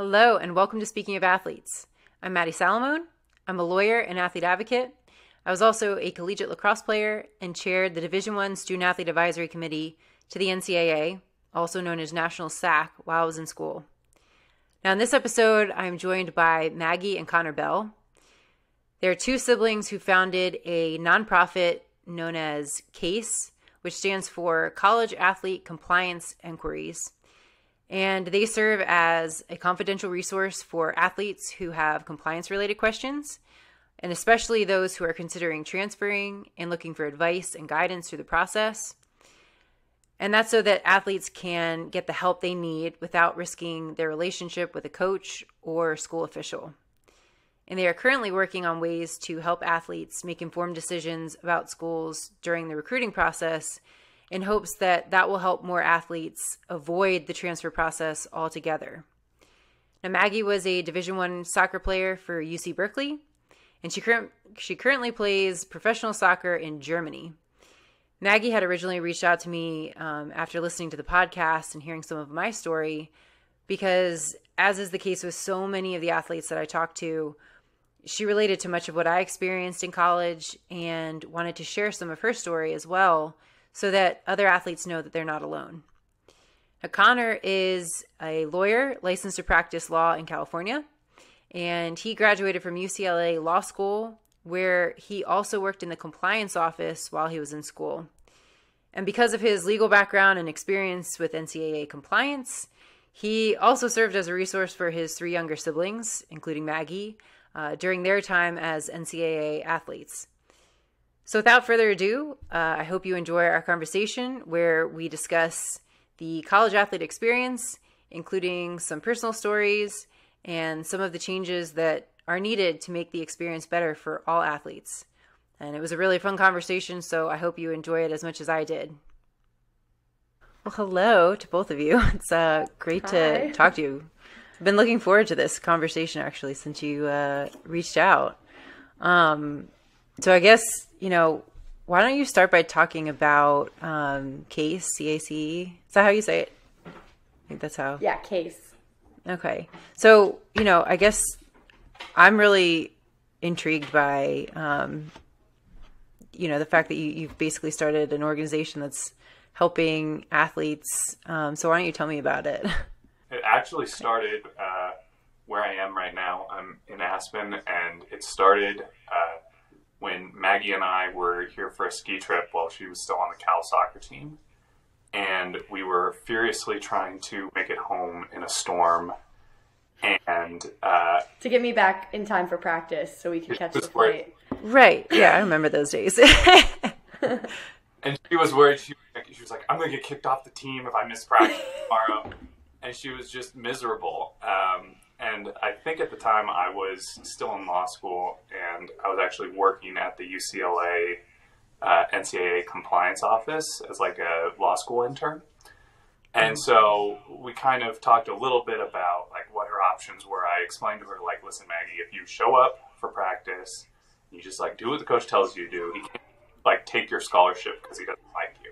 Hello, and welcome to Speaking of Athletes. I'm Maddie Salomone. I'm a lawyer and athlete advocate. I was also a collegiate lacrosse player and chaired the Division I Student Athlete Advisory Committee to the NCAA, also known as National SAC, while I was in school. Now, in this episode, I'm joined by Maggie and Conor Bell. They're two siblings who founded a nonprofit known as CACE, which stands for College Athlete Compliance Enquiries. And they serve as a confidential resource for athletes who have compliance-related questions, and especially those who are considering transferring and looking for advice and guidance through the process. And that's so that athletes can get the help they need without risking their relationship with a coach or school official. And they are currently working on ways to help athletes make informed decisions about schools during the recruiting process, in hopes that that will help more athletes avoid the transfer process altogether. Now, Maggie was a Division I soccer player for UC Berkeley, and she currently plays professional soccer in Germany. Maggie had originally reached out to me after listening to the podcast and hearing some of my story, because as is the case with so many of the athletes that I talked to, she related to much of what I experienced in college and wanted to share some of her story as well, so that other athletes know that they're not alone. Now, Conor is a lawyer licensed to practice law in California, and he graduated from UCLA Law School, where he also worked in the compliance office while he was in school. And because of his legal background and experience with NCAA compliance, he also served as a resource for his three younger siblings, including Maggie, during their time as NCAA athletes. So without further ado, I hope you enjoy our conversation where we discuss the college athlete experience, including some personal stories and some of the changes that are needed to make the experience better for all athletes. And it was a really fun conversation, so I hope you enjoy it as much as I did. Well, hello to both of you. It's great to talk to you. I've been looking forward to this conversation, actually, since you reached out. So I guess, why don't you start by talking about CACE, C-A-C-E? Is that how you say it? I think that's how. Yeah, CACE. Okay. So, I guess I'm really intrigued by, the fact that you've basically started an organization that's helping athletes. So why don't you tell me about it? It actually started where I am right now. I'm in Aspen, and it started when Maggie and I were here for a ski trip while she was still on the Cal soccer team. And we were furiously trying to make it home in a storm. And to get me back in time for practice so we could catch the flight. Right. Yeah, I remember those days. And she was worried. She was like, I'm going to get kicked off the team if I miss practice tomorrow. And she was just miserable. And I think at the time I was still in law school, and I was actually working at the UCLA NCAA compliance office as like a law school intern. And so we kind of talked a little bit about like what her options were. I explained to her, like, listen, Maggie, if you show up for practice, you just like do what the coach tells you to do. He can't like take your scholarship because he doesn't like you.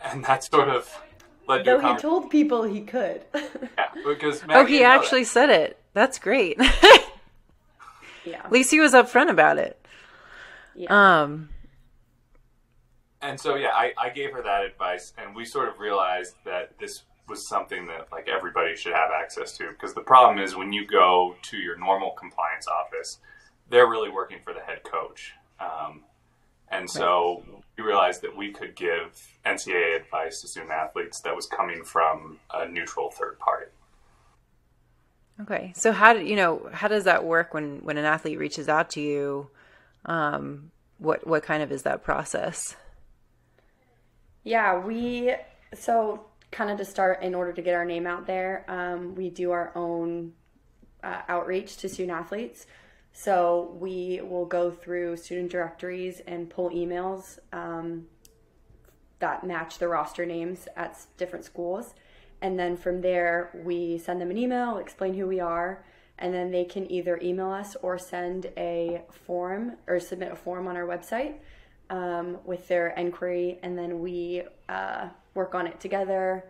And that sort of led to he told people he could. Yeah, because Maggie he actually said it. That's great. Yeah. At least he was upfront about it. Yeah. And so, yeah, I gave her that advice, and we sort of realized that this was something that like everybody should have access to, because the problem is when you go to your normal compliance office, they're really working for the head coach. And so we realized that we could give NCAA advice to student athletes that was coming from a neutral third party. Okay. So how does that work when an athlete reaches out to you? What kind of is that process? Yeah, so kind of to start, in order to get our name out there, we do our own outreach to student athletes. So we will go through student directories and pull emails that match the roster names at different schools. And then from there, we send them an email, explain who we are, and then they can either email us or send a form or submit a form on our website with their inquiry, and then we work on it together,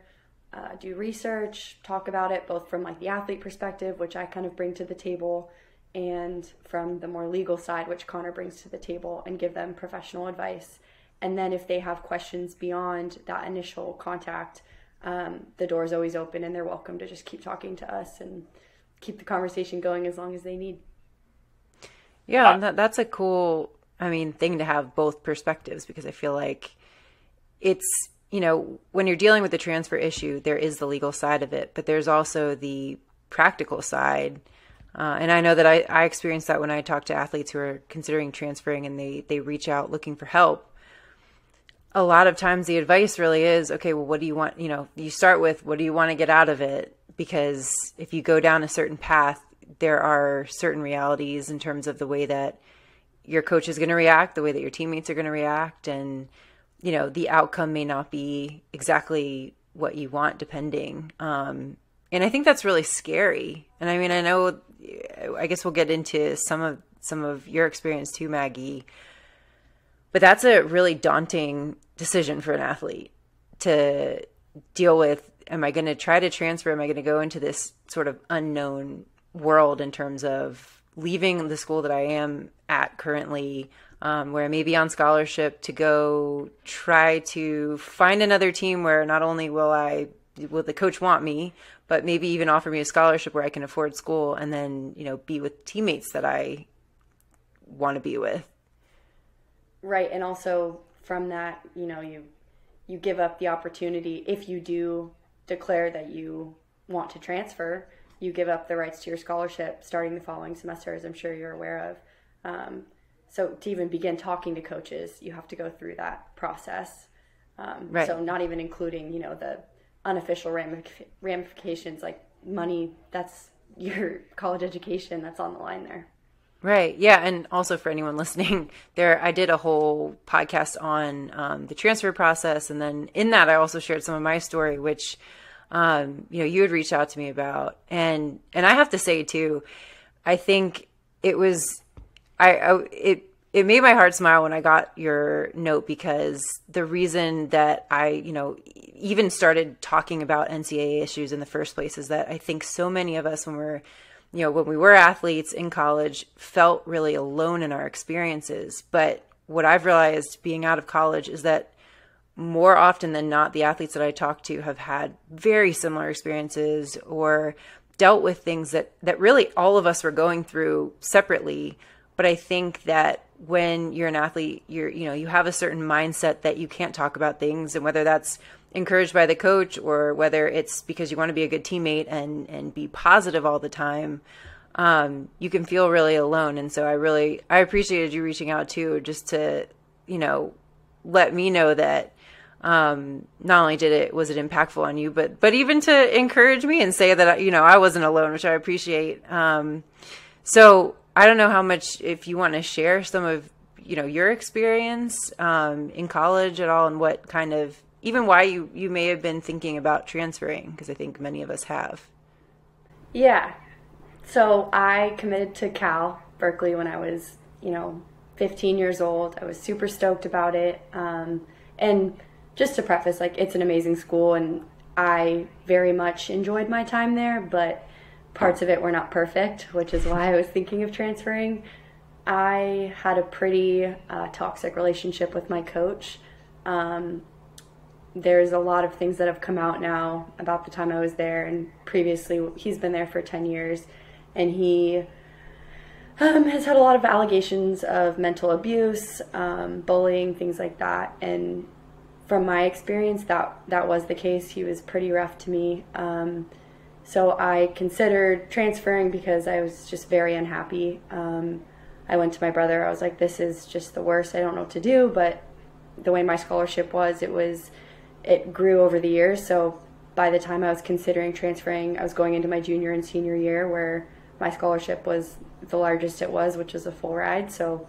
do research, talk about it, both from like the athlete perspective, which I kind of bring to the table, and from the more legal side, which Conor brings to the table, and give them professional advice. And then if they have questions beyond that initial contact, the door is always open and they're welcome to just keep talking to us and keep the conversation going as long as they need. Yeah, that's a cool, thing to have both perspectives, because I feel like it's, when you're dealing with the transfer issue, there is the legal side of it, but there's also the practical side. And I know that I experienced that when I talk to athletes who are considering transferring and they reach out looking for help. A lot of times the advice really is, okay, well, what do you want? You start with, what do you want to get out of it? Because if you go down a certain path, there are certain realities in terms of the way that your coach is going to react, the way that your teammates are going to react. And, the outcome may not be exactly what you want, depending. And I think that's really scary. And I guess we'll get into some of your experience too, Maggie. But that's a really daunting decision for an athlete to deal with. Am I going to try to transfer? Am I going to go into this sort of unknown world in terms of leaving the school that I am at currently, where I may be on scholarship, to go try to find another team where not only will the coach want me, but maybe even offer me a scholarship where I can afford school, and then, be with teammates that I want to be with. Right. And also from that, you give up the opportunity. If you do declare that you want to transfer, you give up the rights to your scholarship starting the following semester, as I'm sure you're aware of. So to even begin talking to coaches, you have to go through that process. Right. So not even including, the unofficial ramifications like money. That's your college education that's on the line there. Right. Yeah. And also for anyone listening, I did a whole podcast on the transfer process. And then in that, I also shared some of my story, which, you had reached out to me about. And I have to say too, I think it was, it made my heart smile when I got your note, because the reason that I, even started talking about NCAA issues in the first place is that I think so many of us, when we were athletes in college, felt really alone in our experiences. But what I've realized being out of college is that more often than not, the athletes that I talk to have had very similar experiences or dealt with things that really all of us were going through separately. But I think that when you're an athlete, you have a certain mindset that you can't talk about things, and whether that's encouraged by the coach or whether it's because you want to be a good teammate and be positive all the time, you can feel really alone. And so I appreciated you reaching out too, just to, let me know that not only was it impactful on you, but even to encourage me and say that, I wasn't alone, which I appreciate. So I don't know how much, if you want to share some of, your experience in college at all, and what kind of, even why you may have been thinking about transferring, because I think many of us have. Yeah. So I committed to Cal Berkeley when I was, 15 years old. I was super stoked about it. And just to preface, it's an amazing school, and I very much enjoyed my time there, but parts of it were not perfect, which is why I was thinking of transferring. I had a pretty toxic relationship with my coach. There's a lot of things that have come out now about the time I was there, and previously he's been there for 10 years, and he has had a lot of allegations of mental abuse, bullying, things like that. And from my experience, that was the case. He was pretty rough to me. So I considered transferring because I was just very unhappy. I went to my brother. I was like, this is just the worst. I don't know what to do. But the way my scholarship was, it grew over the years. So by the time I was considering transferring, I was going into my junior and senior year, where my scholarship was the largest it was, which was a full ride. So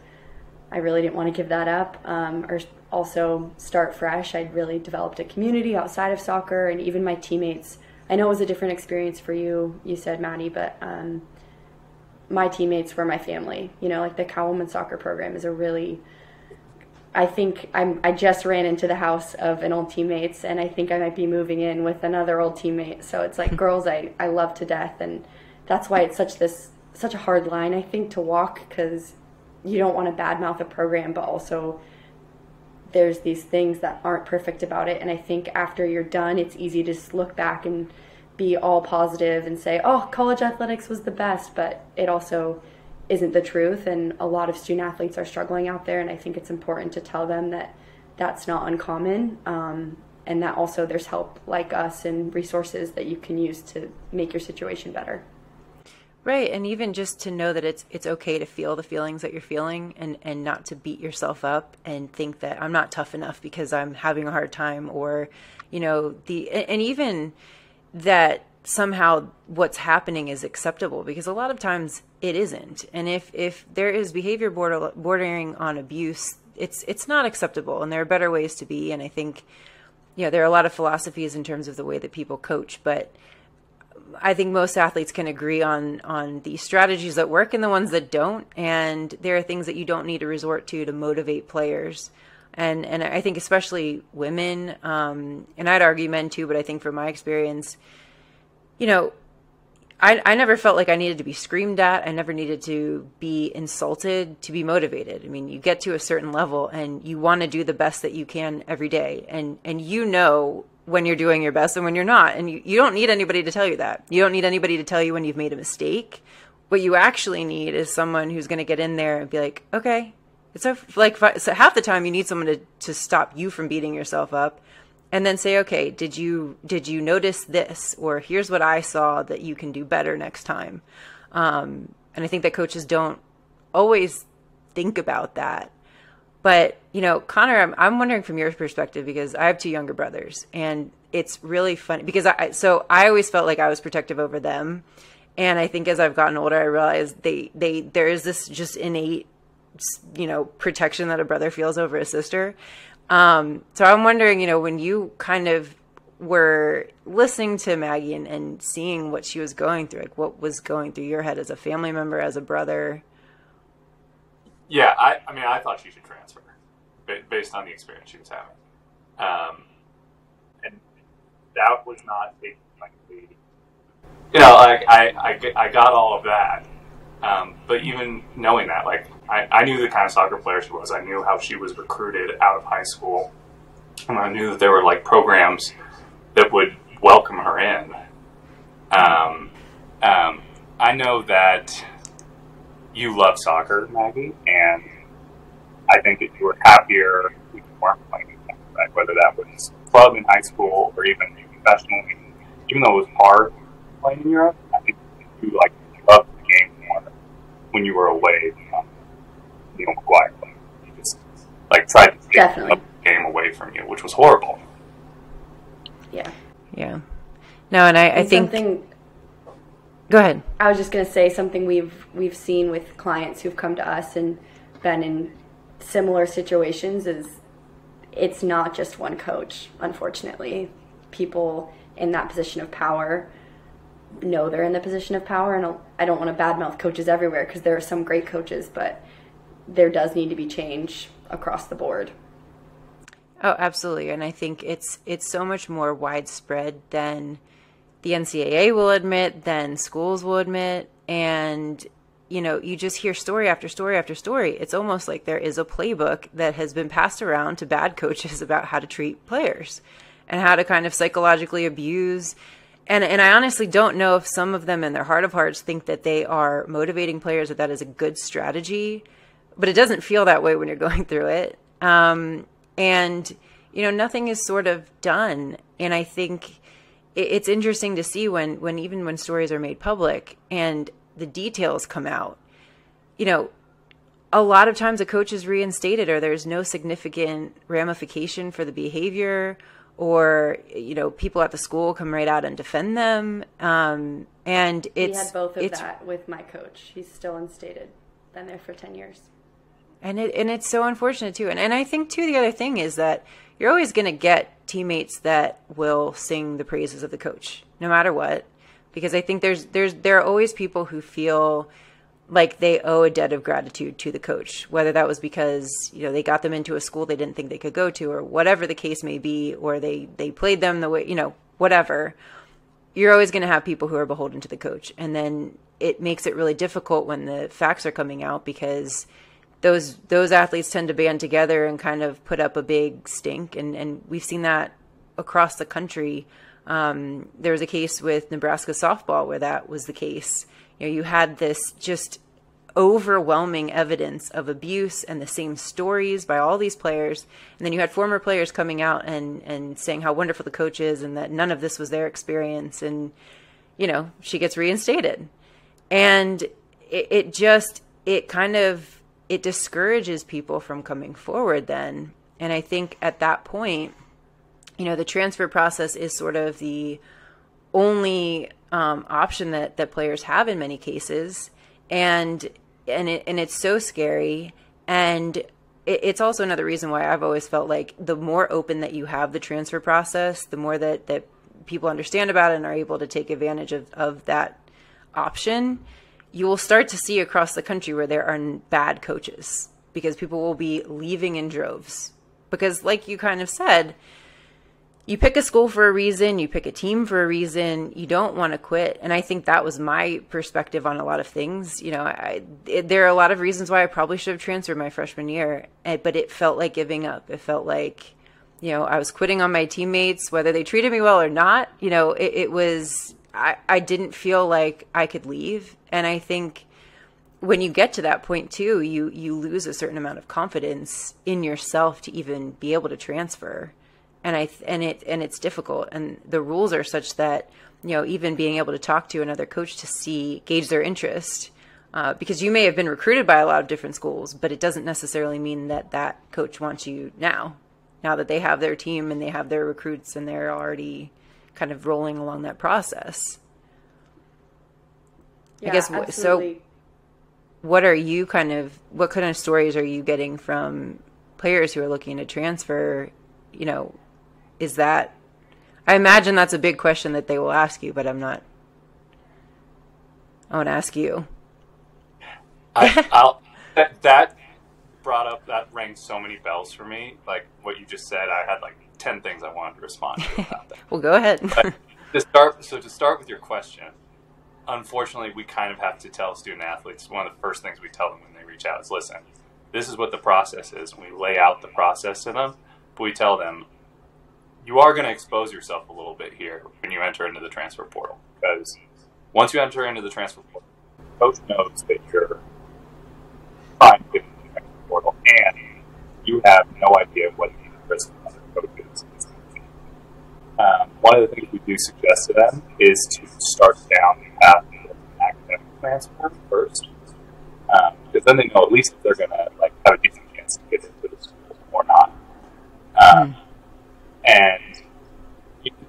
I really didn't want to give that up, or also start fresh. I'd really developed a community outside of soccer, and even my teammates. I know it was a different experience for you said, Maddie, but my teammates were my family. The Cal Women's Soccer program is a really I think I just ran into the house of an old teammate's, and I think I might be moving in with another old teammate. So it's like girls I love to death, and that's why it's such a hard line, I think, to walk, because you don't want to badmouth a program, but also there's these things that aren't perfect about it. And I think after you're done, it's easy to just look back and be all positive and say, oh, college athletics was the best, but it also isn't the truth, and a lot of student athletes are struggling out there, and I think it's important to tell them that that's not uncommon, and that also there's help like us and resources that you can use to make your situation better. Right, and even just to know that it's okay to feel the feelings that you're feeling, and not to beat yourself up and think that I'm not tough enough because I'm having a hard time, or, and even that somehow what's happening is acceptable, because a lot of times it isn't. And if there is behavior bordering on abuse, it's not acceptable, and there are better ways to be. And I think, there are a lot of philosophies in terms of the way that people coach, but I think most athletes can agree on the strategies that work and the ones that don't. And there are things that you don't need to resort to motivate players. And I think especially women, and I'd argue men too, but I think from my experience, I never felt like I needed to be screamed at. I never needed to be insulted to be motivated. I mean, you get to a certain level and you want to do the best that you can every day. And when you're doing your best and when you're not. And you don't need anybody to tell you that. You don't need anybody to tell you when you've made a mistake. What you actually need is someone who's going to get in there and be like, okay, so half the time you need someone to stop you from beating yourself up. And then say, okay, did you notice this? Or here's what I saw that you can do better next time. And I think that coaches don't always think about that. But, Conor, I'm wondering from your perspective, because I have two younger brothers, and it's really funny because I always felt like I was protective over them. And I think as I've gotten older, I realized there is this just innate, protection that a brother feels over a sister. So I'm wondering, when you kind of were listening to Maggie and seeing what she was going through, like what was going through your head as a family member, as a brother? Yeah, I thought she should transfer based on the experience she was having. And that was not taken lightly. I got all of that. But even knowing that, I knew the kind of soccer player she was. I knew how she was recruited out of high school. And I knew that there were programs that would welcome her in. I know that you love soccer, Maggie, and I think that you were happier if you weren't playing in that, whether that was club in high school or even professionally. Even though it was hard playing in Europe, I think you loved the game more when you were away from Neil McGuire. He just tried to take the game away from you, which was horrible. Yeah. Yeah. No, and I think. Go ahead. I was just going to say something we've seen with clients who've come to us and been in similar situations is it's not just one coach. Unfortunately, people in that position of power know they're in the position of power, and I don't want to badmouth coaches everywhere because there are some great coaches, but there does need to be change across the board. Oh, absolutely. And I think it's so much more widespread than the NCAA will admit, than schools will admit. And, you just hear story after story after story. It's almost like there is a playbook that has been passed around to bad coaches about how to treat players and how to kind of psychologically abuse. And I honestly don't know if some of them in their heart of hearts think that they are motivating players, or that is a good strategy, but it doesn't feel that way when you're going through it. And, nothing is sort of done. And I think it's interesting to see when stories are made public and the details come out, a lot of times a coach is reinstated, or there's no significant ramification for the behavior, or, people at the school come right out and defend them. And we had both of that with my coach. He's still instated, been there for 10 years. And it's so unfortunate too. And I think too, the other thing is that you're always going to get teammates that will sing the praises of the coach, no matter what, because I think there are always people who feel like they owe a debt of gratitude to the coach, whether that was because, you know, they got them into a school they didn't think they could go to, or whatever the case may be, or they played them the way, you know, whatever. You're always going to have people who are beholden to the coach. And then it makes it really difficult when the facts are coming out, because those athletes tend to band together and kind of put up a big stink. And we've seen that across the country. There was a case with Nebraska softball where that was the case. You know, you had this just overwhelming evidence of abuse and the same stories by all these players. And then you had former players coming out and saying how wonderful the coach is and that none of this was their experience. And, you know, she gets reinstated. And it discourages people from coming forward then. And I think at that point, you know, the transfer process is sort of the only option that players have in many cases, and it's so scary. And it's also another reason why I've always felt like the more open that you have the transfer process, the more that people understand about it and are able to take advantage of that option, you will start to see across the country where there are bad coaches, because people will be leaving in droves. Because like you kind of said, you pick a school for a reason, you pick a team for a reason, you don't want to quit. And I think that was my perspective on a lot of things. You know, there are a lot of reasons why I probably should have transferred my freshman year, but it felt like giving up. It felt like, you know, I was quitting on my teammates, whether they treated me well or not. You know, I didn't feel like I could leave. And I think when you get to that point too, you lose a certain amount of confidence in yourself to even be able to transfer. And it's difficult, and the rules are such that, you know, even being able to talk to another coach to gauge their interest, because you may have been recruited by a lot of different schools, but it doesn't necessarily mean that coach wants you now that they have their team and they have their recruits and they're already kind of rolling along that process. Yeah, I guess absolutely. So. What kind of stories are you getting from players who are looking to transfer? You know, I imagine that's a big question that they will ask you, but I want to ask you. That brought up, that rang so many bells for me. Like what you just said, I had like 10 things I wanted to respond to about that. Well, go ahead. To start with your question, unfortunately, we kind of have to tell student athletes, one of the first things we tell them when they reach out is, listen, this is what the process is. We lay out the process to them, but we tell them, you are going to expose yourself a little bit here when you enter into the transfer portal, because once you enter into the transfer portal, coach knows that you're trying to get into the transfer portal, and you have no idea what the interest of other coaches is. One of the things we do suggest to them is to start down the path of academic transfer first, because then they know at least if they're going to like have a decent chance to get into the school or not. And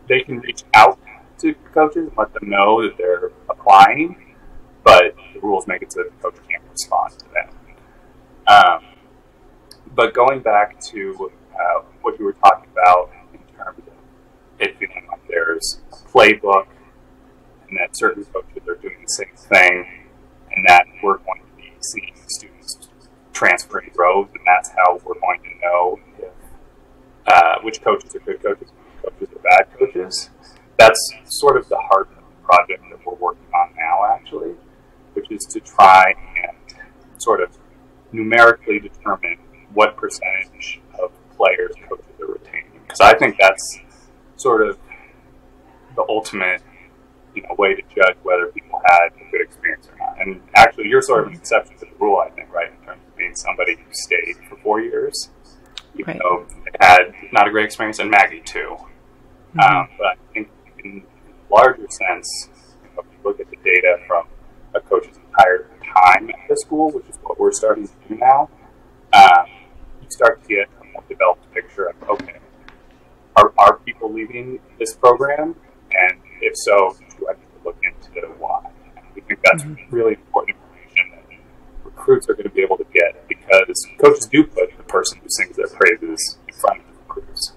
they can reach out to coaches and let them know that they're applying, but the rules make it so that the coach can't respond to them. But going back to what you were talking about in terms of it feeling like there's a playbook and that certain coaches are doing the same thing, and that we're going to be seeing students transfer in droves, and that's how we're going to know if which coaches are good coaches, which coaches are bad coaches. That's sort of the heart of the project that we're working on now, actually, which is to try and sort of numerically determine what percentage of players coaches are retaining. Because I think that's sort of the ultimate, way to judge whether people had a good experience or not. And actually, you're sort of an exception to the rule, I think, right, in terms of being somebody who stayed for 4 years, even though they had not a great experience, and Maggie too. But I think in a larger sense, if you look at the data from a coach's entire time at the school, which is what we're starting to do now, you start to get a more developed picture of, okay, are people leaving this program? And if so, do I need to look into why? And we think that's really important information that recruits are going to be able to get, because coaches do put the person who sings their praises in front of the recruits.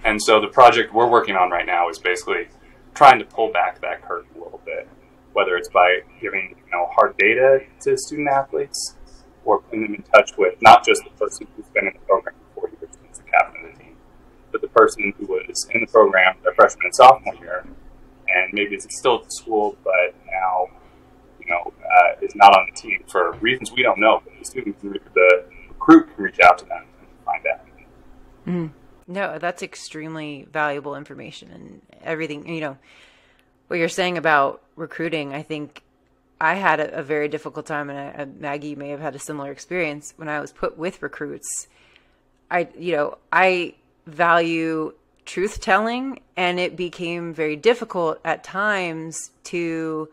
And so the project we're working on right now is basically trying to pull back that curtain a little bit whether it's by giving hard data to student athletes or putting them in touch with not just the person who's been in the program for 4 years and is the captain of the team, but the person who was in the program their freshman and sophomore year and maybe is still at the school but now is not on the team for reasons we don't know. But the recruit can reach out to them and find out. Mm. No, that's extremely valuable information, and everything, what you're saying about recruiting, I think I had a very difficult time, and Maggie may have had a similar experience when I was put with recruits. I value truth telling, and it became very difficult at times to,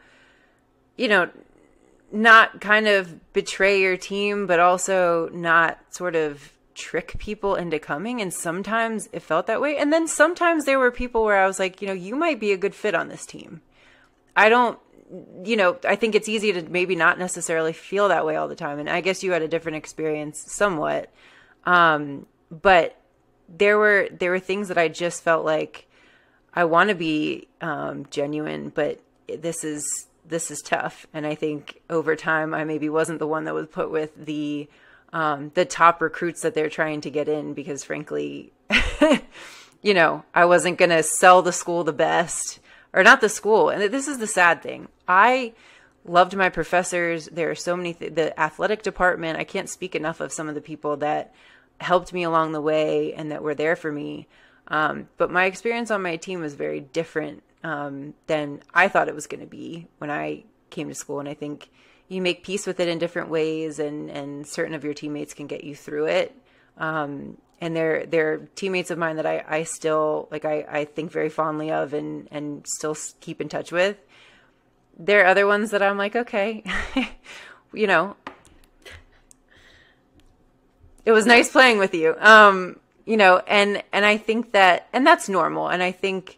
not kind of betray your team, but also not sort of trick people into coming. And sometimes it felt that way. And then sometimes there were people where I was like, you might be a good fit on this team. I think it's easy to maybe not necessarily feel that way all the time. And I guess you had a different experience somewhat. But there were things that I just felt like I want to be genuine, but this is tough. And I think over time, I maybe wasn't the one that was put with the top recruits that they're trying to get in, because frankly, I wasn't going to sell the school the best, or not the school. And this is the sad thing. I loved my professors. There are so many, the athletic department. I can't speak enough of some of the people that helped me along the way and that were there for me. But my experience on my team was very different than I thought it was going to be when I came to school. And I think you make peace with it in different ways, and certain of your teammates can get you through it. And they're teammates of mine that I still, I think very fondly of and still keep in touch with. There are other ones that I'm like, okay, it was nice playing with you. And I think that, and that's normal. And I think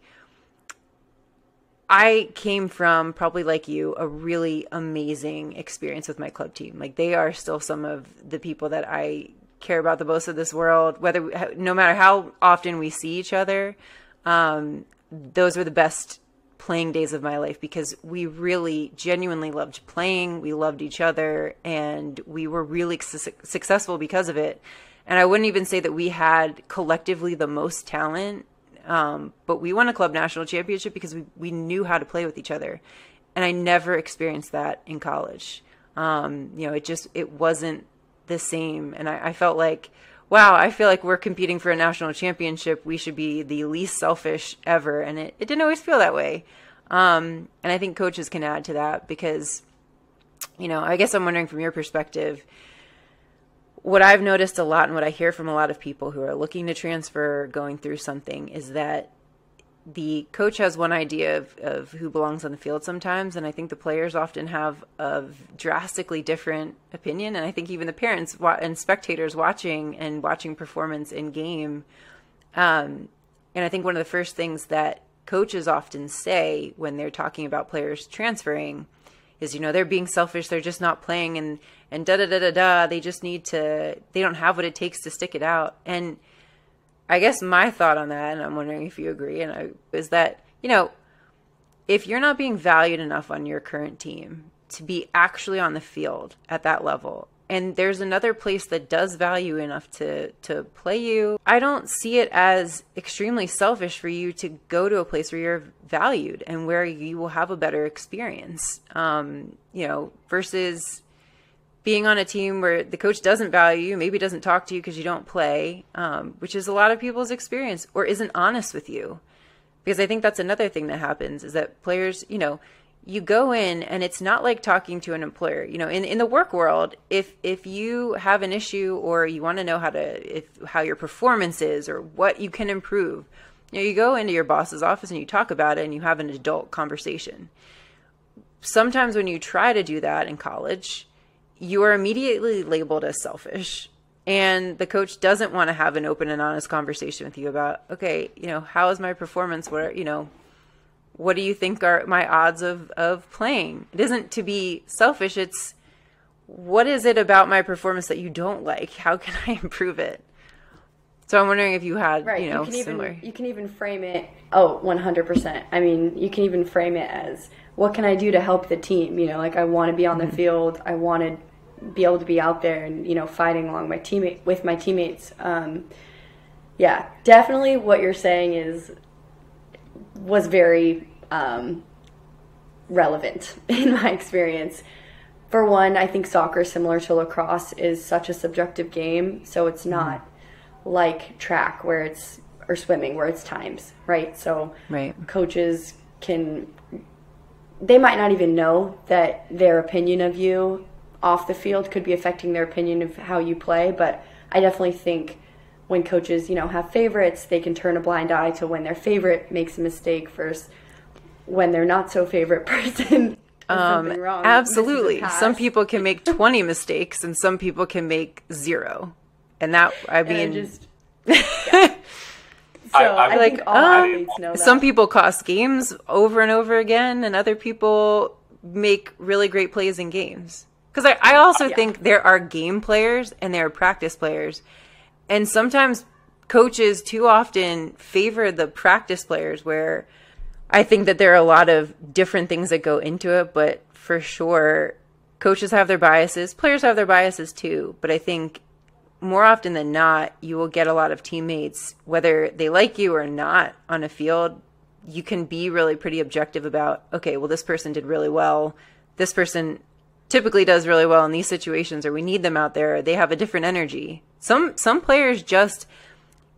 I came from, probably like you, a really amazing experience with my club team. Like, they are still some of the people that I care about the most of this world, no matter how often we see each other. Those were the best playing days of my life, because we really genuinely loved playing. We loved each other, and we were really successful because of it. And I wouldn't even say that we had collectively the most talent, but we won a club national championship because we knew how to play with each other. And I never experienced that in college. It wasn't the same. And I felt like, wow, I feel like we're competing for a national championship. We should be the least selfish ever. And it didn't always feel that way. And I think coaches can add to that, because, I guess I'm wondering from your perspective, what I've noticed a lot and what I hear from a lot of people who are looking to transfer, going through something, is that the coach has one idea of who belongs on the field sometimes. And I think the players often have a drastically different opinion. And I think even the parents and spectators watching performance in game. And I think one of the first things that coaches often say when they're talking about players transferring is, they're being selfish. They're just not playing and da-da-da-da-da. They just they don't have what it takes to stick it out. And I guess my thought on that, and I'm wondering if you agree, is that, if you're not being valued enough on your current team to be actually on the field at that level, and there's another place that does value enough to play you, I don't see it as extremely selfish for you to go to a place where you're valued and where you will have a better experience, versus being on a team where the coach doesn't value you, maybe doesn't talk to you because you don't play, which is a lot of people's experience, or isn't honest with you. Because I think that's another thing that happens, is that players, you go in and it's not like talking to an employer. In the work world, if you have an issue or you want to know how your performance is or what you can improve, you go into your boss's office and you talk about it and you have an adult conversation. Sometimes when you try to do that in college, you are immediately labeled as selfish, and the coach doesn't want to have an open and honest conversation with you about, okay, how is my performance? What do you think are my odds of playing? It isn't to be selfish. It's, what is it about my performance that you don't like? How can I improve it? So I'm wondering if you had, Right. similar. You can even frame it, 100%. I mean, you can even frame it as, what can I do to help the team? Like, I want to be on the field. I want to be able to be out there and, fighting along with my teammates. Yeah, definitely what you're saying was very relevant in my experience. For one, I think soccer, similar to lacrosse, is such a subjective game, so it's not like track or swimming where it's times, right? So coaches they might not even know that their opinion of you off the field could be affecting their opinion of how you play, but I definitely think when coaches, have favorites, they can turn a blind eye to when their favorite makes a mistake versus when their not so favorite person something wrong. Absolutely. Some people can make 20 mistakes and some people can make 0. And that, I mean, yeah. So I think all athletes know that. Some people cost games over and over again, and other people make really great plays in games. Because I also think there are game players and there are practice players. And sometimes coaches too often favor the practice players, where I think that there are a lot of different things that go into it, but for sure, coaches have their biases. Players have their biases too. But I think more often than not, you will get a lot of teammates, whether they like you or not on a field, you can be really pretty objective about, okay, well, this person did really well. This person typically does really well in these situations, or we need them out there. They have a different energy. Some players just,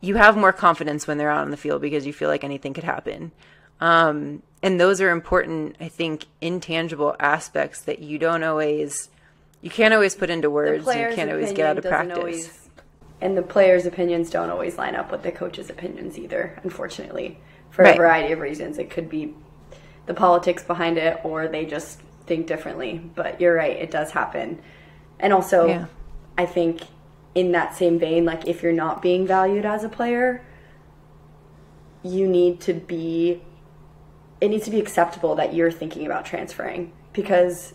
you have more confidence when they're out on the field because you feel like anything could happen. And those are important, I think, intangible aspects that you can't always put into words. And you can't always get out of practice. And the players' opinions don't always line up with the coach's opinions either, unfortunately, for a variety of reasons. It could be the politics behind it, or they just think differently. But you're right, it does happen. And also, I think in that same vein, like, if you're not being valued as a player, it needs to be acceptable that you're thinking about transferring, because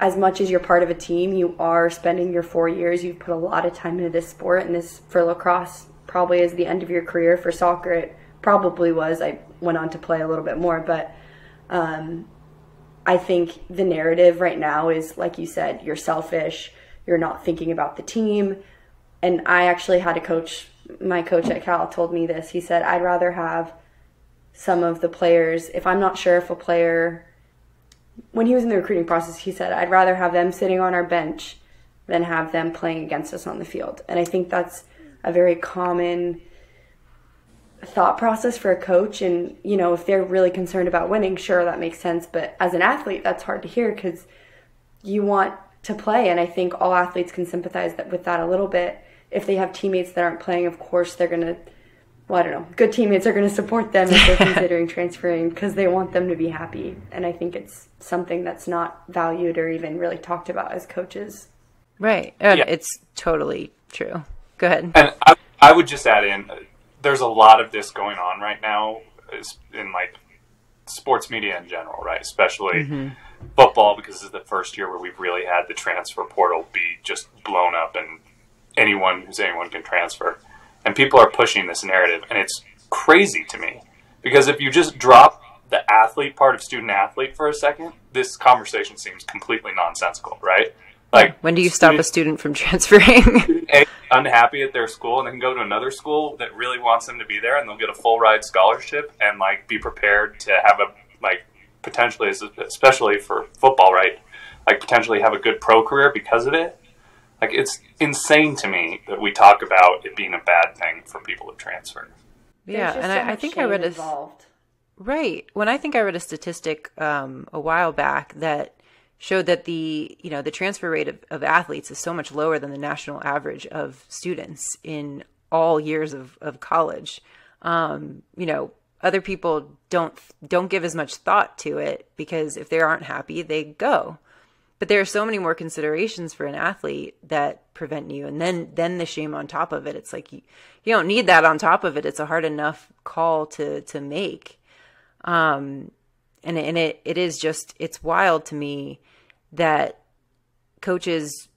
as much as you're part of a team, you are spending your 4 years. You've put a lot of time into this sport, and this, for lacrosse, probably is the end of your career. For soccer, it probably was. I went on to play a little bit more, but I think the narrative right now is, like you said, you're selfish, you're not thinking about the team. And I actually had a coach, my coach at Cal told me this. He said, I'd rather have some of the players, if I'm not sure if a player, when he was in the recruiting process, he said, I'd rather have them sitting on our bench than have them playing against us on the field. And I think that's a very common thought process for a coach. And, if they're really concerned about winning, sure, that makes sense. But as an athlete, that's hard to hear because you want to play. And I think all athletes can sympathize with that a little bit. If they have teammates that aren't playing, of course, they're going to, I don't know, good teammates are going to support them if they're considering transferring because they want them to be happy. And I think it's something that's not valued or even really talked about as coaches. Right. It's totally true. Go ahead. And I would just add in, there's a lot of this going on right now in like sports media in general, right? Especially football, because this is the first year where we've really had the transfer portal be just blown up and anyone can transfer. And people are pushing this narrative, and it's crazy to me. Because if you just drop the athlete part of student athlete for a second, this conversation seems completely nonsensical, right? Like, when do you stop a student from transferring? Unhappy at their school, and they can go to another school that really wants them to be there, and they'll get a full ride scholarship and like be prepared to have a potentially, especially for football, right? Like potentially have a good pro career because of it. Like, it's insane to me that we talk about it being a bad thing for people to transfer. Yeah, and I think I read When I think I read a statistic a while back that showed that the transfer rate of athletes is so much lower than the national average of students in all years of college. Other people don't give as much thought to it because if they aren't happy, they go. But there are so many more considerations for an athlete that prevent you. And then the shame on top of it. It's like you don't need that on top of it. It's a hard enough call to make. And it is just, it's wild to me that coaches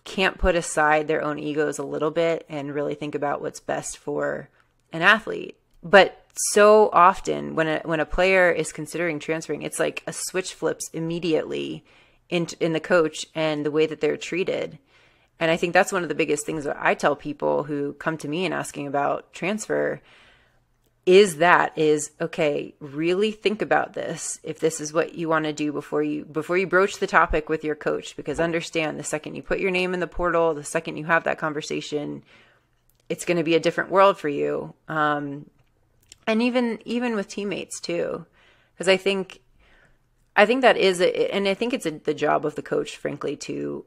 can't put aside their own egos a little bit and really think about what's best for an athlete. But so often when a player is considering transferring, it's like a switch flips immediately in the coach and the way that they're treated. And I think that's one of the biggest things that I tell people who come to me and asking about transfer is okay, really think about this. If this is what you want to do before you broach the topic with your coach, because understand the second you put your name in the portal, the second you have that conversation, it's going to be a different world for you. And even with teammates too, because I think that is, and I think it's the job of the coach, frankly, to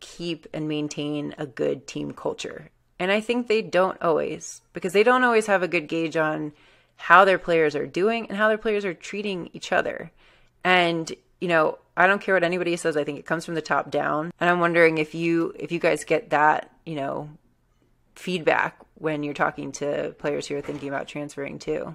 keep and maintain a good team culture. And I think they don't always, because they don't always have a good gauge on how their players are doing and how their players are treating each other. And, I don't care what anybody says. I think it comes from the top down. And I'm wondering if you guys get that, feedback when you're talking to players who are thinking about transferring too.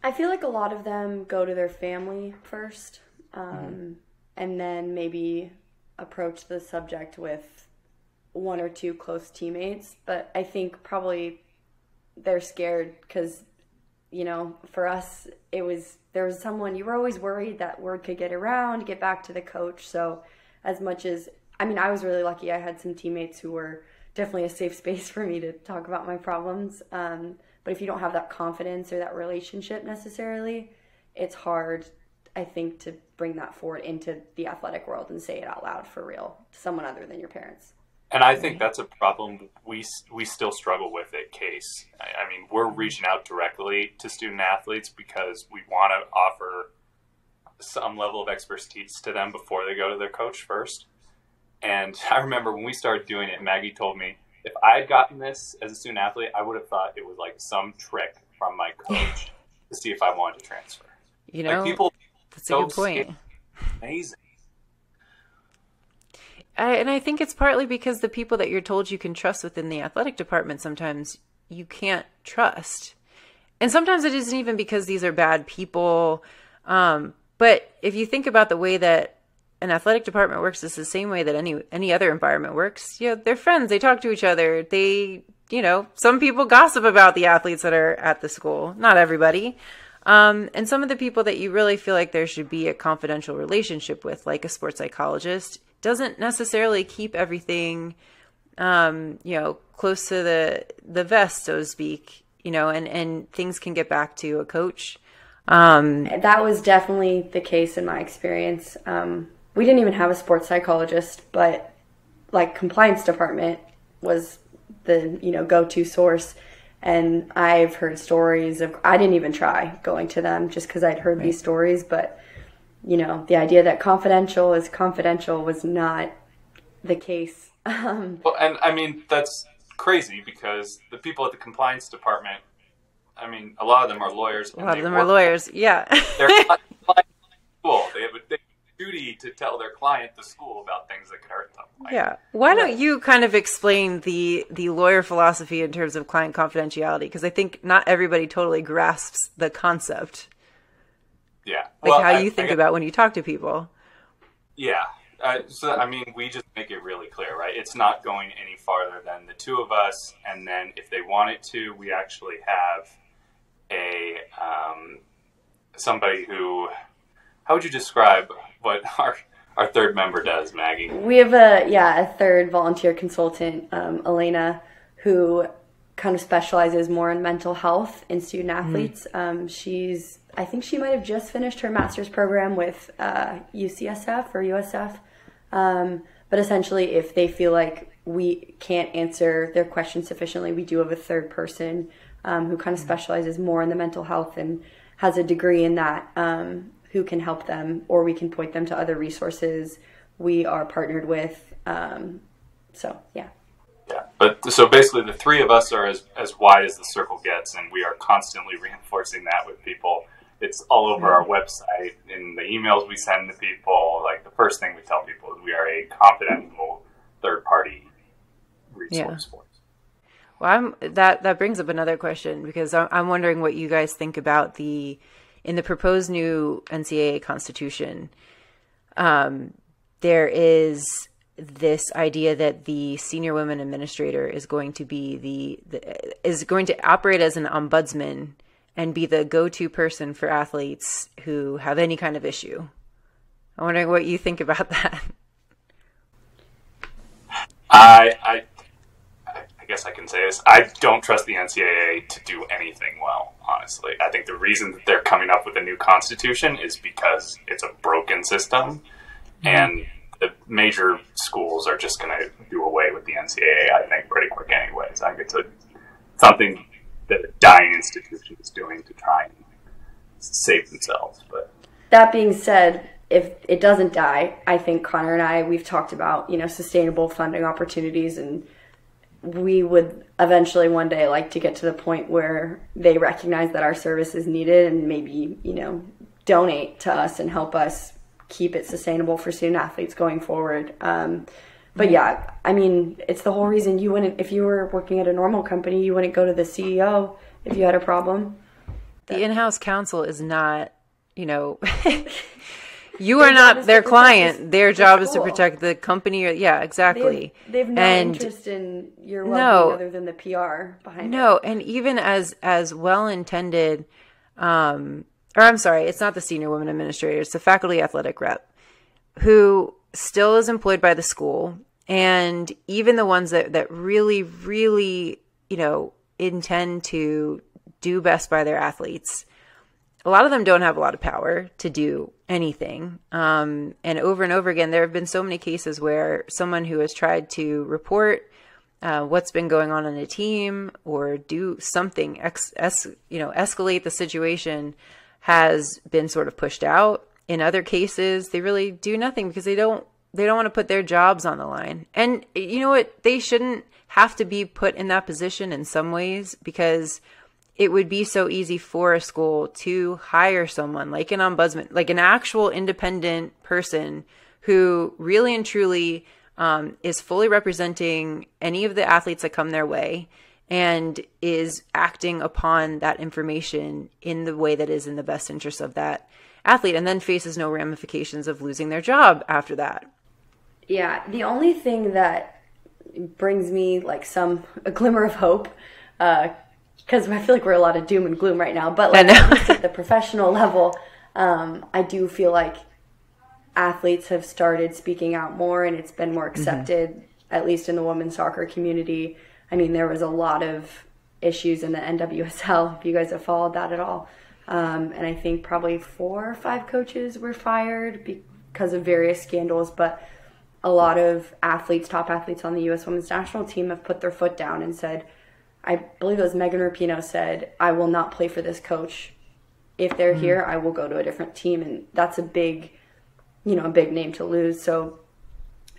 I feel like a lot of them go to their family first, and then maybe approach the subject with one or two close teammates. But I think probably they're scared because, for us, there was someone, you were always worried that word could get around, get back to the coach. So as much as, I was really lucky. I had some teammates who were definitely a safe space for me to talk about my problems. But if you don't have that confidence or that relationship necessarily, it's hard, I think, to bring that forward into the athletic world and say it out loud for real to someone other than your parents. And I think that's a problem we still struggle with at CACE. We're reaching out directly to student athletes because we want to offer some level of expertise to them before they go to their coach first. And I remember when we started doing it, Maggie told me, if I had gotten this as a student athlete, I would have thought it was like some trick from my coach to see if I wanted to transfer. People, that's a good point. Amazing. And I think it's partly because the people that you're told you can trust within the athletic department, sometimes you can't trust. And sometimes it isn't even because these are bad people. But if you think about the way that an athletic department works, it's the same way that any other environment works. They're friends. They talk to each other. They, some people gossip about the athletes that are at the school. Not everybody. And some of the people that you really feel like there should be a confidential relationship with, like a sports psychologist, doesn't necessarily keep everything, close to the vest, so to speak, and things can get back to a coach. That was definitely the case in my experience. We didn't even have a sports psychologist, but like compliance department was the, go-to source. And I've heard stories of, I didn't even try going to them just because I'd heard these stories, but the idea that confidential is confidential was not the case. Well, and that's crazy because the people at the compliance department, a lot of them are lawyers. A lot of them are lawyers, yeah. They're school. They have a duty to tell their client, the school, about things that could hurt them. Yeah. Why don't you kind of explain the lawyer philosophy in terms of client confidentiality? Because I think not everybody totally grasps the concept. Yeah. How you think about when you talk to people. Yeah. We just make it really clear, right? It's not going any farther than the two of us. And then if they want it to, we actually have somebody who, how would you describe what our third member does, Maggie? We have a third volunteer consultant, Elena, who kind of specializes more in mental health in student athletes. I think she might have just finished her master's program with UCSF or USF. But essentially, if they feel like we can't answer their questions sufficiently, we do have a third person who kind of specializes more in the mental health and has a degree in that, who can help them, or we can point them to other resources we are partnered with. Yeah. But so basically the three of us are as wide as the circle gets, and we are constantly reinforcing that with people. It's all over our website, in the emails we send to people. Like, the first thing we tell people is we are a confidential third-party resource for us. Well, that brings up another question, because I'm wondering what you guys think about in the proposed new NCAA constitution. there is this idea that the senior women administrator is going to be is going to operate as an ombudsman and be the go-to person for athletes who have any kind of issue. I'm wondering what you think about that. I guess I can say this. I don't trust the NCAA to do anything well, honestly. I think the reason that they're coming up with a new constitution is because it's a broken system, and the major schools are just going to do away with the NCAA, I think, pretty quick anyways. I think it's something that a dying institution is doing to try and save themselves. But that being said, if it doesn't die, I think Conor and I, we've talked about, sustainable funding opportunities, and we would eventually one day like to get to the point where they recognize that our service is needed and maybe, donate to us and help us keep it sustainable for student athletes going forward. But yeah, I mean, it's the whole reason you wouldn't, if you were working at a normal company, you wouldn't go to the CEO if you had a problem. The in-house counsel is not, you are not their client. Their job is to protect the company. Yeah, exactly. They have no interest in your well-being other than the PR behind it. No, and even as well-intended, or I'm sorry, it's not the senior women administrator, it's the faculty athletic rep, who still is employed by the school. And even the ones that really, really, intend to do best by their athletes, a lot of them don't have a lot of power to do anything. And over again, there have been so many cases where someone who has tried to report what's been going on a team or do something, escalate the situation, has been sort of pushed out. In other cases, they really do nothing because they don't want to put their jobs on the line. And you know what? They shouldn't have to be put in that position in some ways, because it would be so easy for a school to hire someone like an ombudsman, like an actual independent person who really and truly is fully representing any of the athletes that come their way and is acting upon that information in the way that is in the best interest of that athlete, and then faces no ramifications of losing their job after that. Yeah, the only thing that brings me like a glimmer of hope, because I feel like we're a lot of doom and gloom right now, but at least at the professional level, I do feel like athletes have started speaking out more, and it's been more accepted, at least in the women's soccer community. I mean, there was a lot of issues in the NWSL, if you guys have followed that at all. And I think probably 4 or 5 coaches were fired because of various scandals, but a lot of top athletes on the U.S. women's national team have put their foot down and said, I believe it was Megan Rapinoe said, I will not play for this coach. If they're here, I will go to a different team. And that's a big name to lose. So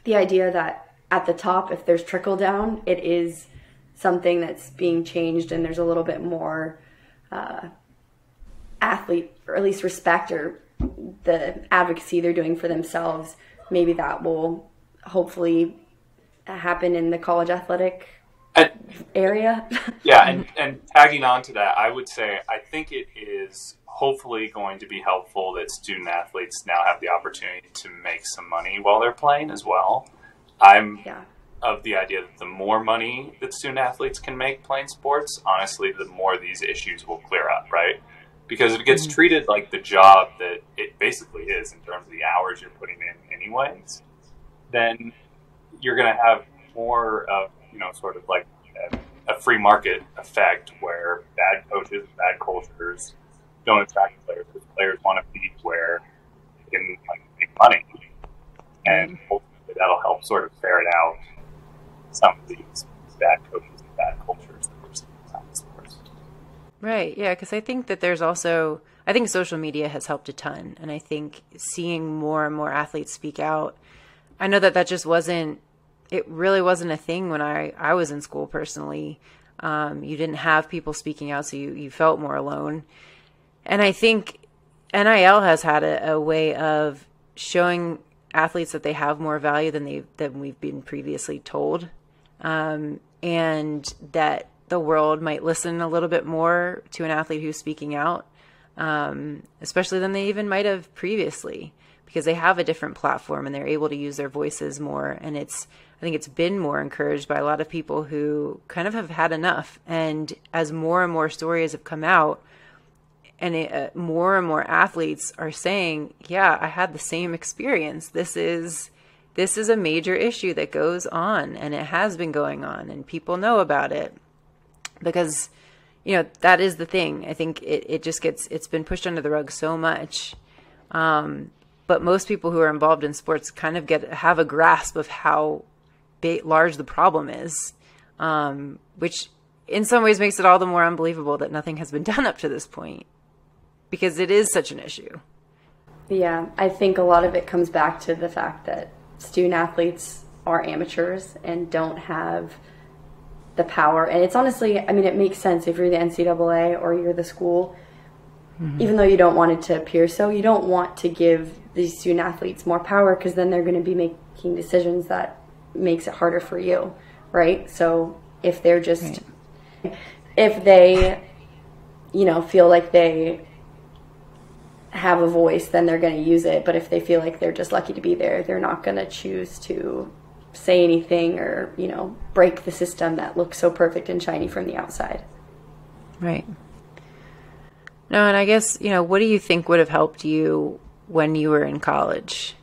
the idea that at the top, if there's trickle down, it is something that's being changed, and there's a little bit more athlete, or at least respect, or the advocacy they're doing for themselves. Maybe that will hopefully happen in the college athletic area. Yeah, and tagging on to that, I would say I think it is hopefully going to be helpful that student athletes now have the opportunity to make some money while they're playing as well. I'm of the idea that the more money that student athletes can make playing sports, honestly, the more these issues will clear up, right? Because if it gets treated like the job that it basically is in terms of the hours you're putting in anyways, then you're going to have more of, sort of like a free market effect where bad coaches, bad cultures don't attract players, because players want to be where they can make money. And hopefully that'll help sort of ferret out some of these bad coaches and bad cultures that we're seeing in sports. Right, yeah, because I think that there's also, I think social media has helped a ton, and I think seeing more and more athletes speak out, I know that just it really wasn't a thing when I was in school personally. You didn't have people speaking out, so you felt more alone. And I think NIL has had a way of showing athletes that they have more value than we've been previously told, and that the world might listen a little bit more to an athlete who's speaking out, especially than they even might have previously. because they have a different platform and they're able to use their voices more. And I think it's been more encouraged by a lot of people who kind of have had enough. And as more and more stories have come out, and more and more athletes are saying, yeah, I had the same experience. This is a major issue that goes on, and it has been going on, and people know about it because, that is the thing. I think it's been pushed under the rug so much. But most people who are involved in sports kind of have a grasp of how large the problem is, which in some ways makes it all the more unbelievable that nothing has been done up to this point, because it is such an issue. Yeah, I think a lot of it comes back to the fact that student athletes are amateurs and don't have the power. And it's honestly, it makes sense if you're the NCAA or you're the school, even though you don't want it to appear so, you don't want to give these student athletes more power, because then they're going to be making decisions that makes it harder for you, right? So if they're just, if they, feel like they have a voice, then they're going to use it. But if they feel like they're just lucky to be there, they're not going to choose to say anything or, break the system that looks so perfect and shiny from the outside. Right. No, and I guess, what do you think would have helped you when you were in college,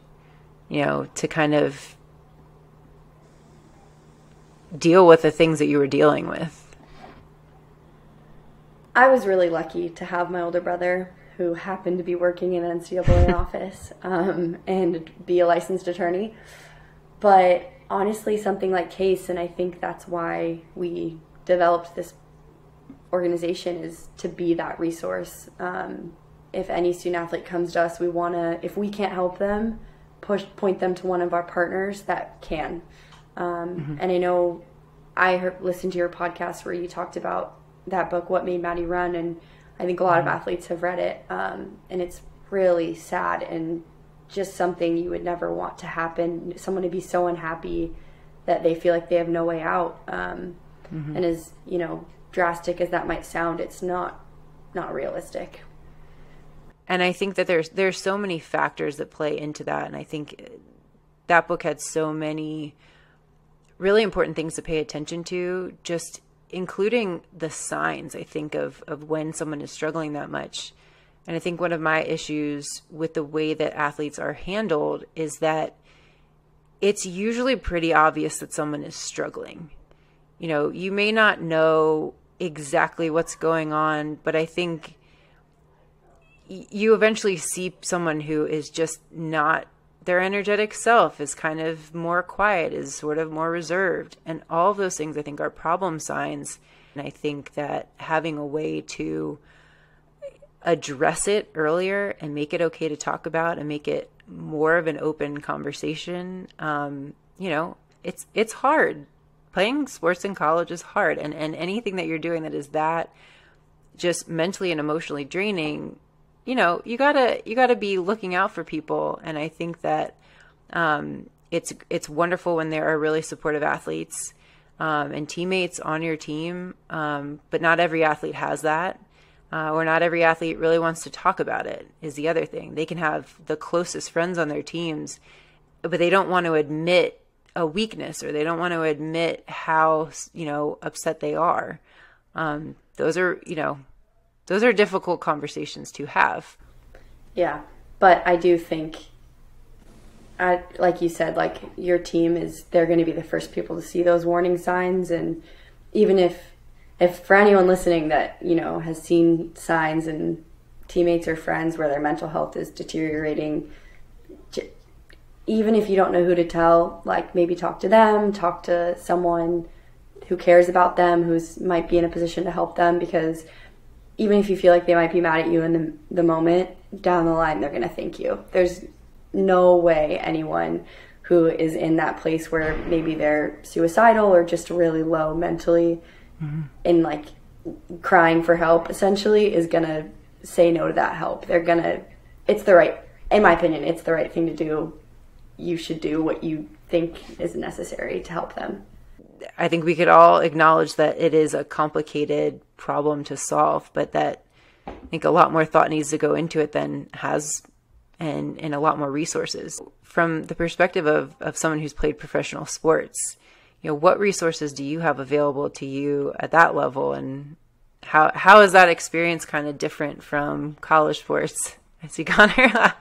to kind of deal with the things that you were dealing with? I was really lucky to have my older brother, who happened to be working in an NCAA office and be a licensed attorney. But honestly, something like CACE, and I think that's why we developed this organization, is to be that resource. If any student athlete comes to us, we want to, if we can't help them, point them to one of our partners that can. And I know I listened to your podcast where you talked about that book, What Made Maddie Run, and I think a lot of athletes have read it, and it's really sad and just something you would never want to happen. Someone to be so unhappy that they feel like they have no way out. And as, drastic as that might sound, it's not realistic. And I think that there's so many factors that play into that. And I think that book had so many really important things to pay attention to, just including the signs, I think, of when someone is struggling that much. And I think one of my issues with the way that athletes are handled is that it's usually pretty obvious that someone is struggling. You may not know exactly what's going on, but I think you eventually see someone who is just not their energetic self, is kind of more quiet, is sort of more reserved. And all of those things, I think, are problem signs. And I think that having a way to address it earlier and make it okay to talk about and make it more of an open conversation, it's hard. Playing sports in college is hard. And anything that you're doing that is that just mentally and emotionally draining, you gotta be looking out for people. And I think that it's wonderful when there are really supportive athletes and teammates on your team, but not every athlete has that, or not every athlete really wants to talk about it, is the other thing. They can have the closest friends on their teams, but they don't want to admit a weakness, or they don't want to admit how upset they are. Those are difficult conversations to have. Yeah, but I do think, like you said, like your team they're going to be the first people to see those warning signs. And even if for anyone listening that, has seen signs and teammates or friends where their mental health is deteriorating, even if you don't know who to tell, like maybe talk to them, talk to someone who cares about them, might be in a position to help them, because even if you feel like they might be mad at you in the moment, down the line, they're going to thank you. There's no way anyone who is in that place where maybe they're suicidal or just really low mentally and like crying for help essentially is going to say no to that help. In my opinion, it's the right thing to do. You should do what you think is necessary to help them. I think we could all acknowledge that it is a complicated problem to solve, but that I think a lot more thought needs to go into it than has and a lot more resources. From the perspective of someone who's played professional sports, what resources do you have available to you at that level, and how is that experience kind of different from college sports? I see Conor.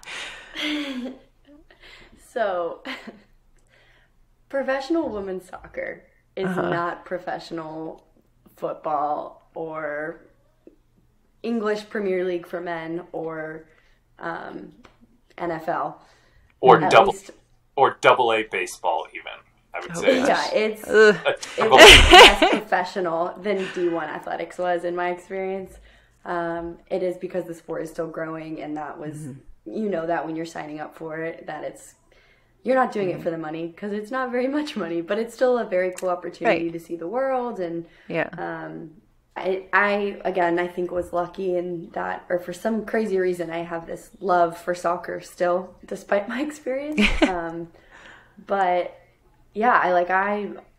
So, professional women's soccer is not professional football or English Premier League for men or NFL. Or double A baseball even, I would say. Yeah, it's less professional than D1 athletics was in my experience. It is because the sport is still growing, and that was, that when you're signing up for it, that you're not doing it for the money, because it's not very much money, but it's still a very cool opportunity to see the world. And I think was lucky in that, or for some crazy reason, I have this love for soccer still, despite my experience. But yeah,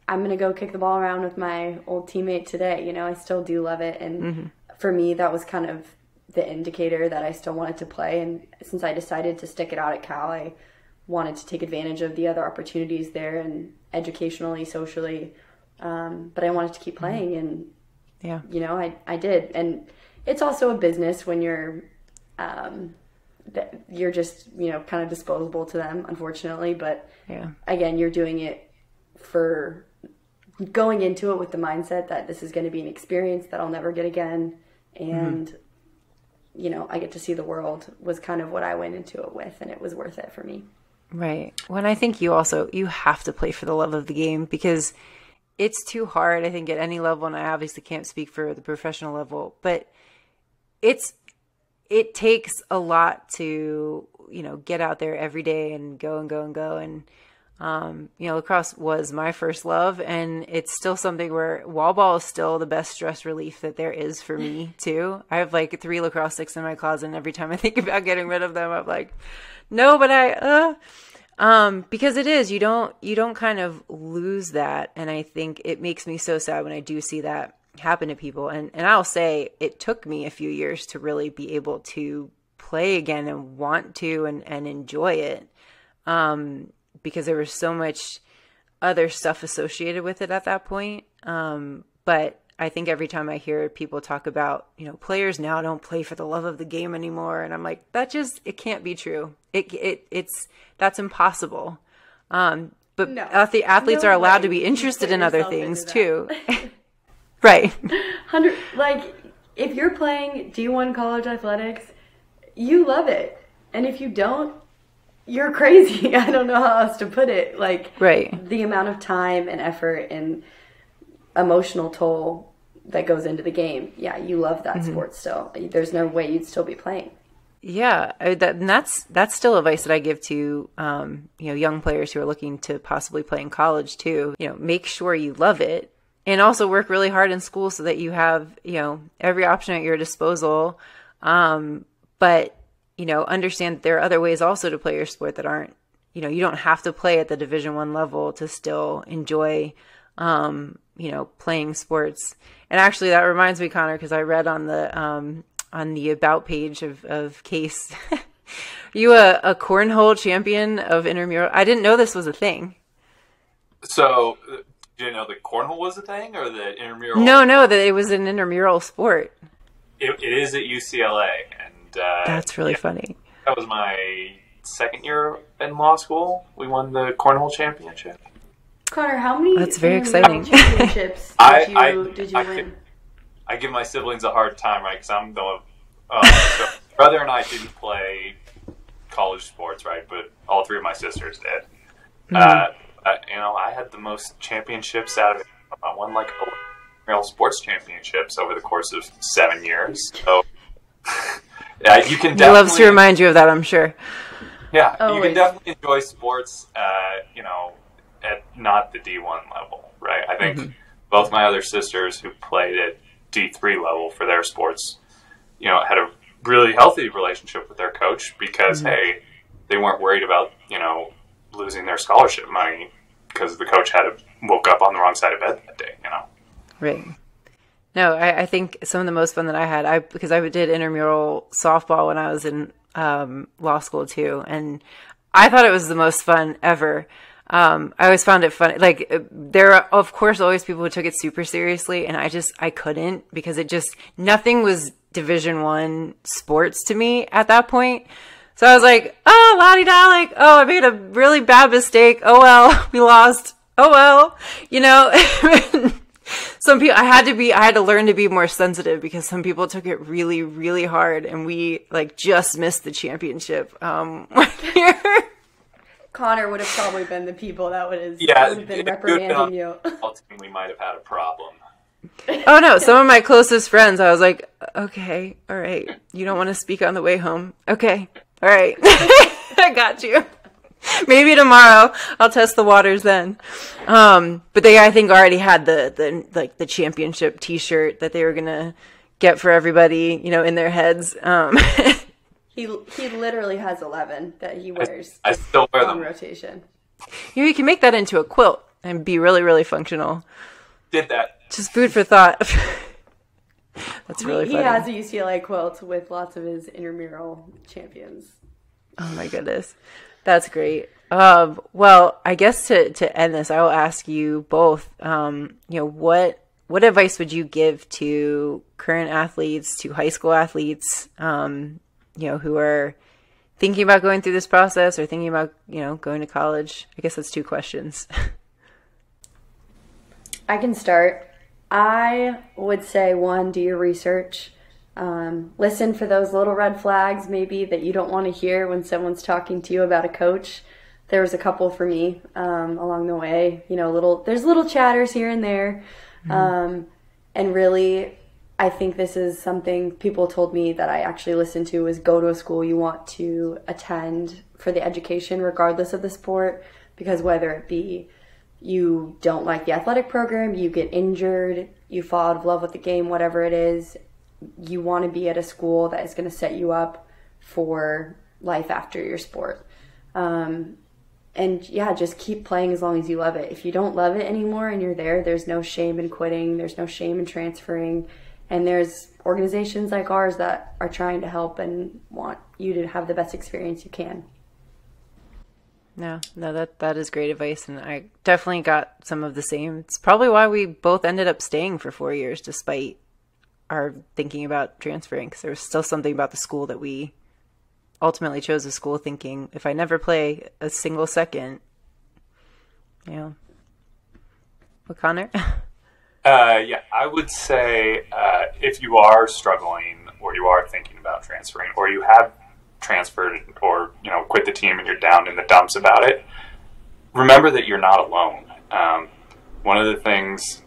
I'm going to go kick the ball around with my old teammate today. I still do love it. And for me, that was kind of the indicator that I still wanted to play. And since I decided to stick it out at Cal, I wanted to take advantage of the other opportunities there, and educationally, socially. But I wanted to keep playing, and I did. And it's also a business when you're just, kind of disposable to them, unfortunately. But again, you're doing it for going into it with the mindset that this is going to be an experience that I'll never get again. And, I get to see the world was kind of what I went into it with, and it was worth it for me. Right. Well, I think you have to play for the love of the game, because it's too hard, I think, at any level. And I obviously can't speak for the professional level, but it takes a lot to, get out there every day and go and go and go. And, lacrosse was my first love, and it's still something where wall ball is still the best stress relief that there is for me too. I have like 3 lacrosse sticks in my closet, and every time I think about getting rid of them, I'm like, no, but because it is, you don't kind of lose that. And I think it makes me so sad when I do see that happen to people. And I'll say it took me a few years to really be able to play again and want to and enjoy it. Because there was so much other stuff associated with it at that point. But I think every time I hear people talk about, players now don't play for the love of the game anymore, and I'm like, it can't be true. That's impossible. But no, athletes are allowed to be interested in other things too. Right. If you're playing D1 college athletics, you love it. And if you don't, you're crazy. I don't know how else to put it. The amount of time and effort and emotional toll that goes into the game. Yeah, you love that sport still. There's no way you'd still be playing. Yeah, that's still advice that I give to young players who are looking to possibly play in college too. Make sure you love it, and also work really hard in school so that you have every option at your disposal. But understand that there are other ways also to play your sport that aren't you don't have to play at the Division I level to still enjoy playing sports. And actually, that reminds me, Conor, because I read on the about page of CACE, you a cornhole champion of intramural. I didn't know this was a thing. So, do you know that cornhole was a thing, or that intramural? No, that it was an intramural sport. It is at UCLA, and that's really funny. That was my second year in law school. We won the cornhole championship. Conor, how many That's very exciting. Championships did you win? I give my siblings a hard time, right? Because I'm the so brother and I didn't play college sports, right? But all 3 of my sisters did. I had the most championships out of it. I won like 11 sports championships over the course of 7 years. So you can definitely. He loves to remind you of that, I'm sure. Yeah, you can definitely enjoy sports. At not the D1 level, right? I think both my other sisters who played at D3 level for their sports, had a really healthy relationship with their coach because, hey, they weren't worried about, losing their scholarship money because the coach woke up on the wrong side of bed that day, Right. No, I think some of the most fun that I had, because I did intramural softball when I was in law school too, and I thought it was the most fun ever. I always found it funny. Like, there are, of course, always people who took it super seriously, and I couldn't, because nothing was Division I sports to me at that point. So I was like, oh, la-di-da, like, oh, I made a really bad mistake. Oh, well, we lost. Oh, well, some people, I had to learn to be more sensitive, because some people took it really, really hard, and we like just missed the championship. One year. Connor would have probably been the people that would have been reprimanding you. We might have had a problem. Oh no, some of my closest friends, I was like, okay, all right, you don't want to speak on the way home. Okay, all right, I got you. Maybe tomorrow I'll test the waters then. But they, I think, already had the championship T-shirt that they were gonna get for everybody, in their heads. He literally has 11 that he wears. I still wear them on rotation. You can make that into a quilt and be really, really functional. Did that. Just food for thought. That's really funny. He has a UCLA quilt with lots of his intramural champions. Oh my goodness. That's great. Well, I guess to end this, I will ask you both, what advice would you give to current athletes, to high school athletes, who are thinking about going through this process or thinking about, going to college? I guess that's two questions. I can start. I would say, one, do your research. Listen for those little red flags maybe that you don't want to hear when someone's talking to you about a coach. There was a couple for me along the way. There's little chatters here and there. Mm-hmm. And really, I think this is something people told me that I actually listened to, is go to a school you want to attend for the education regardless of the sport, because whether it be you don't like the athletic program, you get injured, you fall out of love with the game, whatever it is, you want to be at a school that is going to set you up for life after your sport. And yeah, just keep playing as long as you love it. If you don't love it anymore and you're there's no shame in quitting. There's no shame in transferring. And there's organizations like ours that are trying to help and want you to have the best experience you can. No, that is great advice. And I definitely got some of the same. It's probably why we both ended up staying for 4 years, despite our thinking about transferring, because there was still something about the school that we ultimately chose a school thinking, if I never play a single second, What, Connor? Yeah, I would say if you are struggling or you are thinking about transferring or you have transferred or, quit the team and you're down in the dumps about it, remember that you're not alone. One of the things,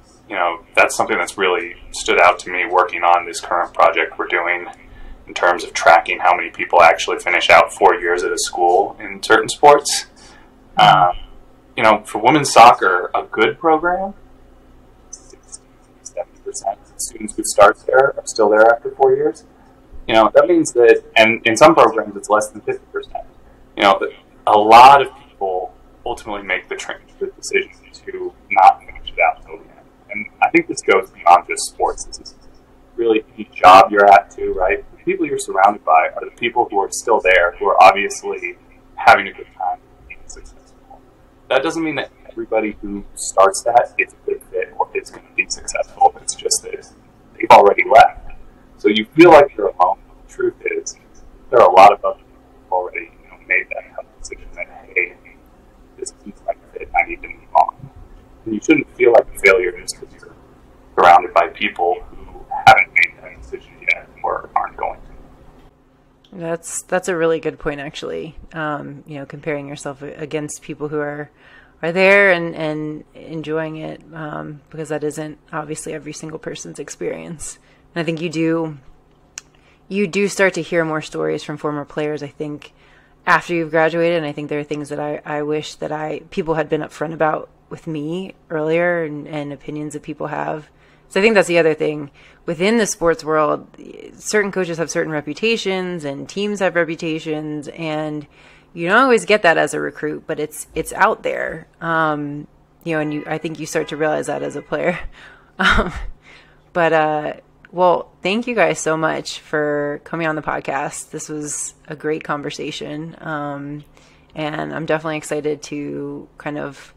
that's something that's really stood out to me working on this current project we're doing in terms of tracking how many people actually finish out 4 years at a school in certain sports. For women's soccer, a good program, 60-70% of students who start there are still there after 4 years. That means that, and in some programs it's less than 50%. A lot of people ultimately make the decision to not finish it out until the end. And I think this goes beyond just sports. This is really any job you're at too, right? The people you're surrounded by are the people who are still there, who are obviously having a good time being successful. That doesn't mean that everybody who starts that is a good fit or is going to be successful. It's just that they've already left. So you feel like you're alone. The truth is, there are a lot of other people who already made that decision that, hey, this isn't like fit, I need to move on. And you shouldn't feel like a failure just because you're surrounded by people who haven't made that decision yet or aren't going to. That's a really good point, actually. Comparing yourself against people who are there and enjoying it, because that isn't obviously every single person's experience. And I think you do start to hear more stories from former players, I think, after you've graduated. And I think there are things that I wish that people had been upfront about with me earlier, and opinions that people have. So I think that's the other thing. Within the sports world, certain coaches have certain reputations and teams have reputations, and you don't always get that as a recruit, but it's out there. And I think you start to realize that as a player. But well, thank you guys so much for coming on the podcast. This was a great conversation. And I'm definitely excited to kind of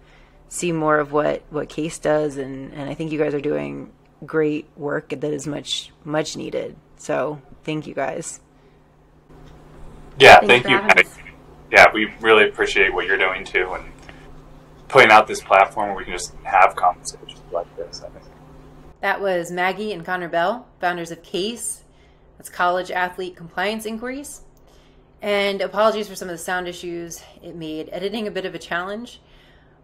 see more of what CACE does. And I think you guys are doing great work that is much needed. So thank you guys. Yeah, thank you. Yeah, we really appreciate what you're doing too, and putting out this platform where we can just have conversations like this, I think. That was Maggie and Conor Bell, founders of CACE. That's College Athlete Compliance Enquiries. And apologies for some of the sound issues. It made editing a bit of a challenge.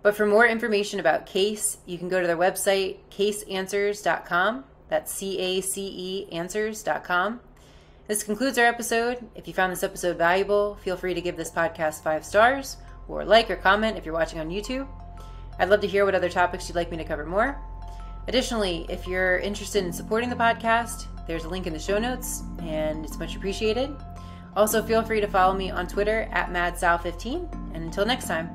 But for more information about CACE, you can go to their website, caceanswers.com. That's CACE answers.com. This concludes our episode. If you found this episode valuable, feel free to give this podcast 5 stars, or like or comment if you're watching on YouTube. I'd love to hear what other topics you'd like me to cover more. Additionally, if you're interested in supporting the podcast, there's a link in the show notes, and it's much appreciated. Also, feel free to follow me on Twitter @MadSal15, and until next time.